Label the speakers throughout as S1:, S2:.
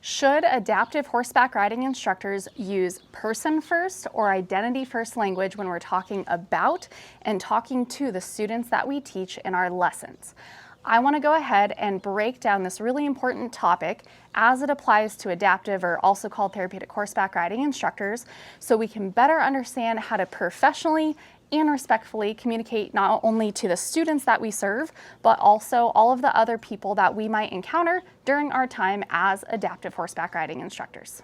S1: Should adaptive horseback riding instructors use person-first or identity-first language when we're talking about and talking to the students that we teach in our lessons? I want to go ahead and break down this really important topic as it applies to adaptive, or also called therapeutic, horseback riding instructors, so we can better understand how to professionally and respectfully communicate not only to the students that we serve, but also all of the other people that we might encounter during our time as adaptive horseback riding instructors.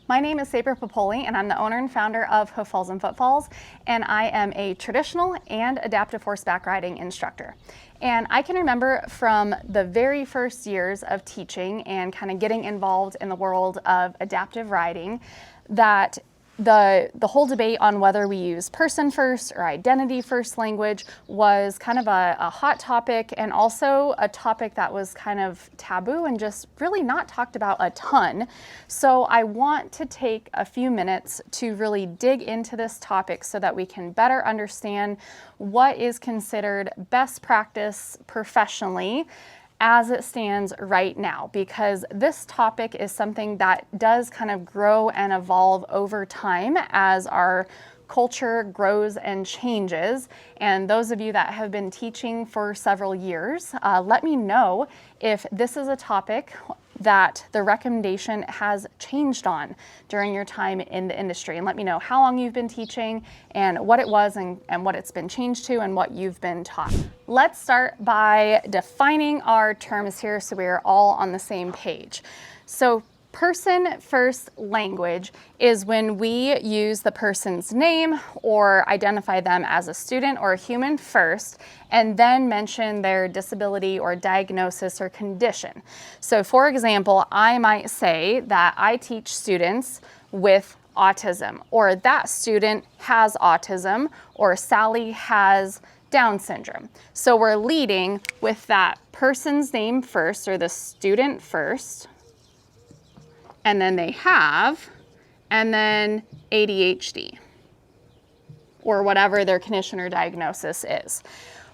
S1: My name is Saber Popoli, and I'm the owner and founder of Hoof Falls Footfalls, and I am a traditional and adaptive horseback riding instructor. And I can remember from the very first years of teaching and kind of getting involved in the world of adaptive riding that the whole debate on whether we use person first or identity first language was kind of a hot topic, and also a topic that was kind of taboo and just really not talked about a ton. So I want to take a few minutes to really dig into this topic so that we can better understand what is considered best practice professionally as it stands right now, because this topic is something that does kind of grow and evolve over time as our culture grows and changes. And those of you that have been teaching for several years, let me know if this is a topic that the recommendation has changed on during your time in the industry, and let me know how long you've been teaching and what it was and what it's been changed to and what you've been taught. Let's start by defining our terms here so we're all on the same page. So person-first language is when we use the person's name or identify them as a student or a human first, and then mention their disability or diagnosis or condition. So for example, I might say that I teach students with autism, or that student has autism, or Sally has Down syndrome. So we're leading with that person's name first, or the student first, and then they have, and then ADHD, or whatever their condition or diagnosis is.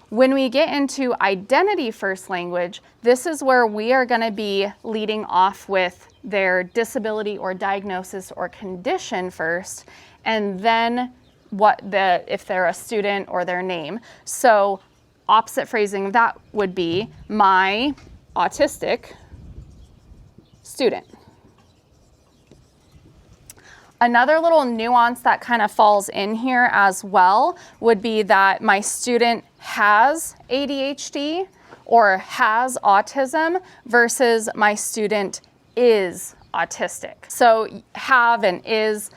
S1: When we get into identity first language, this is where we are going to be leading off with their disability or diagnosis or condition first, and then if they're a student, or their name. So opposite phrasing of that would be my autistic student. Another little nuance that kind of falls in here as well would be that my student has ADHD or has autism versus my student is autistic. So have and is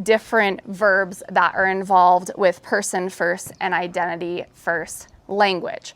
S1: different verbs that are involved with person first and identity first language.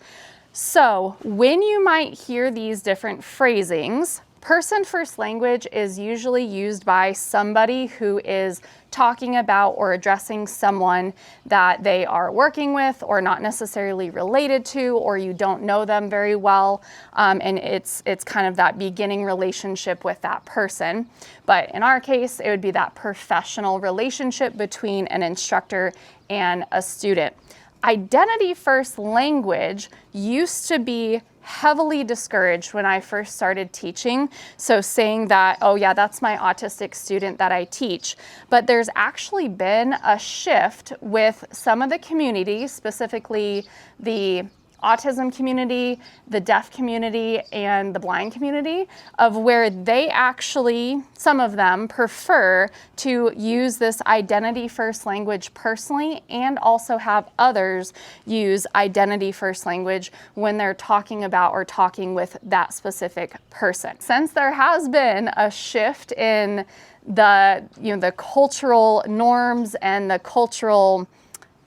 S1: So when you might hear these different phrasings, person-first language is usually used by somebody who is talking about or addressing someone that they are working with or not necessarily related to, or you don't know them very well, and it's kind of that beginning relationship with that person. But in our case, it would be that professional relationship between an instructor and a student. Identity-first language used to be heavily discouraged when I first started teaching. So saying that, oh yeah, that's my autistic student that I teach. But there's actually been a shift with some of the communities, specifically the autism community, the deaf community, and the blind community, of where they actually, some of them, prefer to use this identity first language personally, and also have others use identity first language when they're talking about or talking with that specific person. Since there has been a shift in the cultural norms and the cultural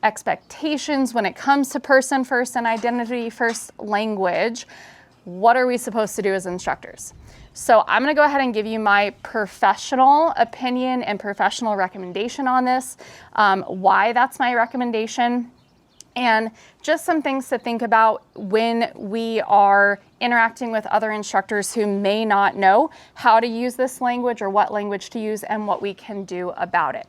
S1: expectations when it comes to person first and identity first language, what are we supposed to do as instructors? So I'm going to go ahead and give you my professional opinion and professional recommendation on this, why that's my recommendation, and just some things to think about when we are interacting with other instructors who may not know how to use this language or what language to use and what we can do about it.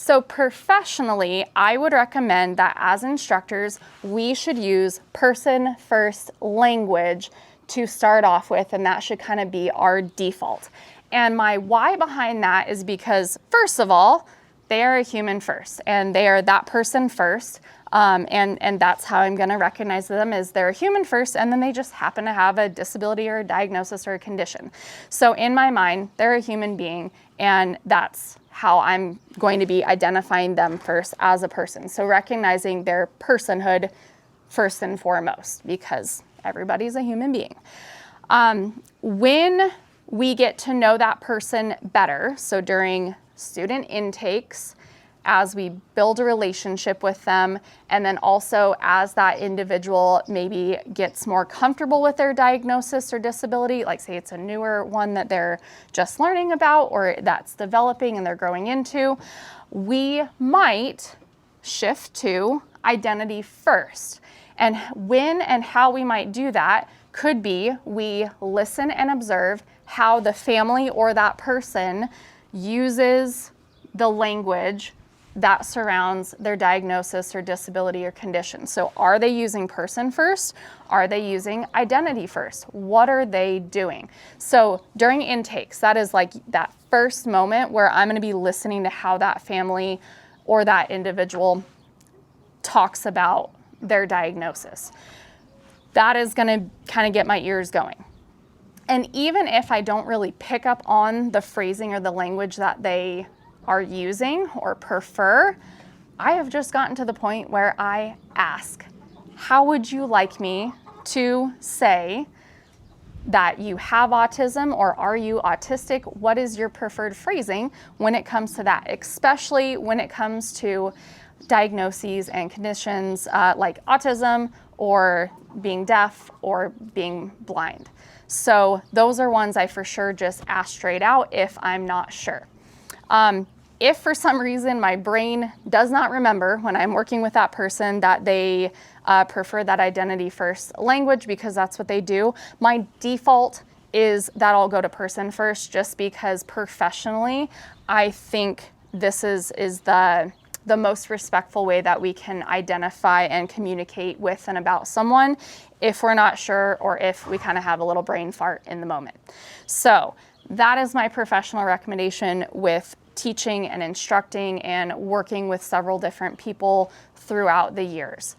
S1: So professionally, I would recommend that as instructors, we should use person-first language to start off with, and that should kind of be our default. And my why behind that is because, first of all, they are a human first, and they are that person first. And that's how I'm going to recognize them, is they're a human first, and then they just happen to have a disability or a diagnosis or a condition. So in my mind, they're a human being, and that's how I'm going to be identifying them first as a person. So recognizing their personhood first and foremost, because everybody's a human being. When we get to know that person better, so during student intakes, as we build a relationship with them, and then also as that individual maybe gets more comfortable with their diagnosis or disability, like say it's a newer one that they're just learning about or that's developing and they're growing into, we might shift to identity first. And when and how we might do that could be we listen and observe how the family or that person uses the language that surrounds their diagnosis or disability or condition. So are they using person first? Are they using identity first? What are they doing? So during intakes, that is like that first moment where I'm going to be listening to how that family or that individual talks about their diagnosis. That is going to kind of get my ears going. And even if I don't really pick up on the phrasing or the language that they are using or prefer, I have just gotten to the point where I ask, how would you like me to say that you have autism, or are you autistic? What is your preferred phrasing when it comes to that, especially when it comes to diagnoses and conditions like autism or being deaf or being blind. So those are ones I for sure just ask straight out if I'm not sure. If for some reason my brain does not remember when I'm working with that person that they prefer that identity first language, because that's what they do, my default is that I'll go to person first, just because professionally I think this is the most respectful way that we can identify and communicate with and about someone if we're not sure, or if we kind of have a little brain fart in the moment. So that is my professional recommendation with teaching and instructing and working with several different people throughout the years.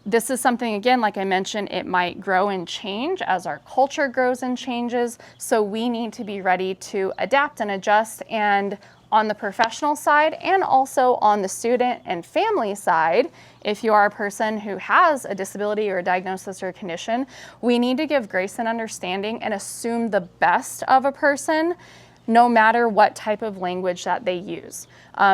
S1: This is something, again, like I mentioned, it might grow and change as our culture grows and changes. So we need to be ready to adapt and adjust. And on the professional side, and also on the student and family side, if you are a person who has a disability or a diagnosis or a condition, we need to give grace and understanding and assume the best of a person, no matter what type of language that they use.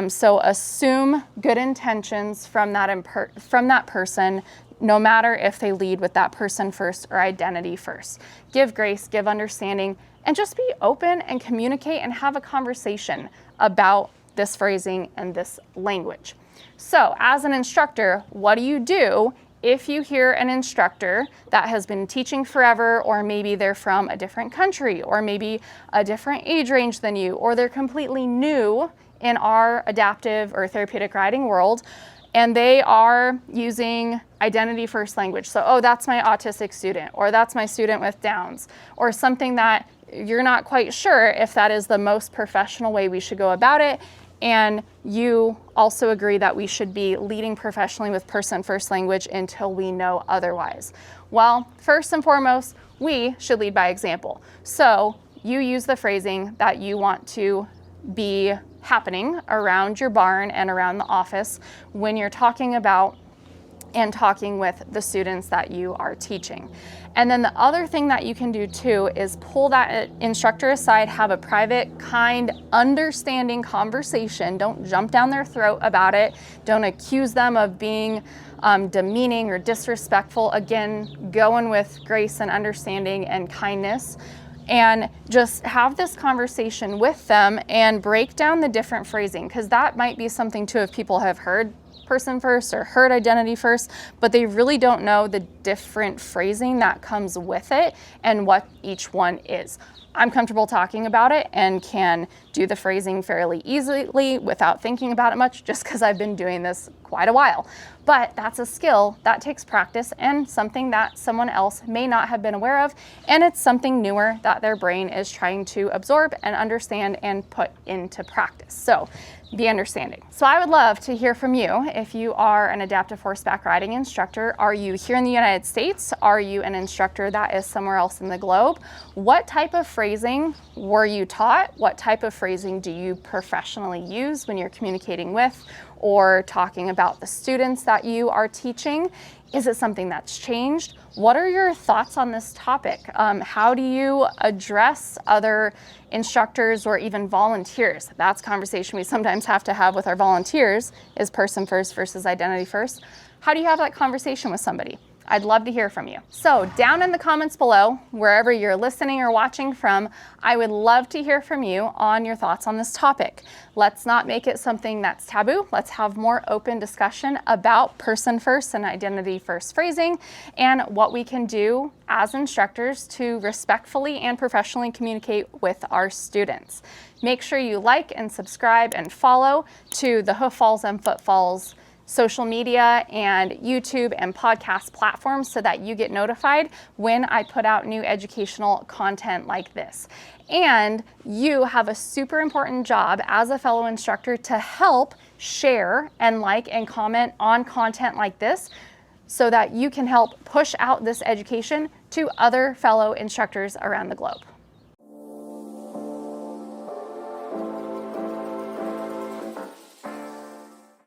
S1: So assume good intentions from that person, no matter if they lead with that person first or identity first. Give grace, give understanding, and just be open and communicate and have a conversation about this phrasing and this language. So as an instructor, what do you do if you hear an instructor that has been teaching forever, or maybe they're from a different country, or maybe a different age range than you, or they're completely new in our adaptive or therapeutic riding world, and they are using identity first language. So, oh, that's my autistic student, or that's my student with Downs, or something that you're not quite sure if that is the most professional way we should go about it. And you also agree that we should be leading professionally with person first language until we know otherwise. Well, first and foremost, we should lead by example. So you use the phrasing that you want to be happening around your barn and around the office when you're talking about and talking with the students that you are teaching. And then the other thing that you can do too is pull that instructor aside, have a private, kind, understanding conversation. Don't jump down their throat about it. Don't accuse them of being demeaning or disrespectful. Again, go in with grace and understanding and kindness. And just have this conversation with them and break down the different phrasing, because that might be something too, if people have heard person first or herd identity first, but they really don't know the different phrasing that comes with it and what each one is. I'm comfortable talking about it and can do the phrasing fairly easily without thinking about it much, just because I've been doing this quite a while. But that's a skill that takes practice and something that someone else may not have been aware of, and it's something newer that their brain is trying to absorb and understand and put into practice. So be understanding. So I would love to hear from you if you are an adaptive horseback riding instructor. Are you here in the United States? Are you an instructor that is somewhere else in the globe? What type of phrasing were you taught? What type of phrasing do you professionally use when you're communicating with or talking about the students that you are teaching? Is it something that's changed? What are your thoughts on this topic? How do you address other instructors or even volunteers? That's a conversation we sometimes have to have with our volunteers, is person first versus identity first. How do you have that conversation with somebody? I'd love to hear from you. So down in the comments below, wherever you're listening or watching from, I would love to hear from you on your thoughts on this topic. Let's not make it something that's taboo. Let's have more open discussion about person first and identity first phrasing and what we can do as instructors to respectfully and professionally communicate with our students. Make sure you like and subscribe and follow to the Hoof Falls and Footfalls social media and YouTube and podcast platforms so that you get notified when I put out new educational content like this. And you have a super important job as a fellow instructor to help share and like and comment on content like this so that you can help push out this education to other fellow instructors around the globe.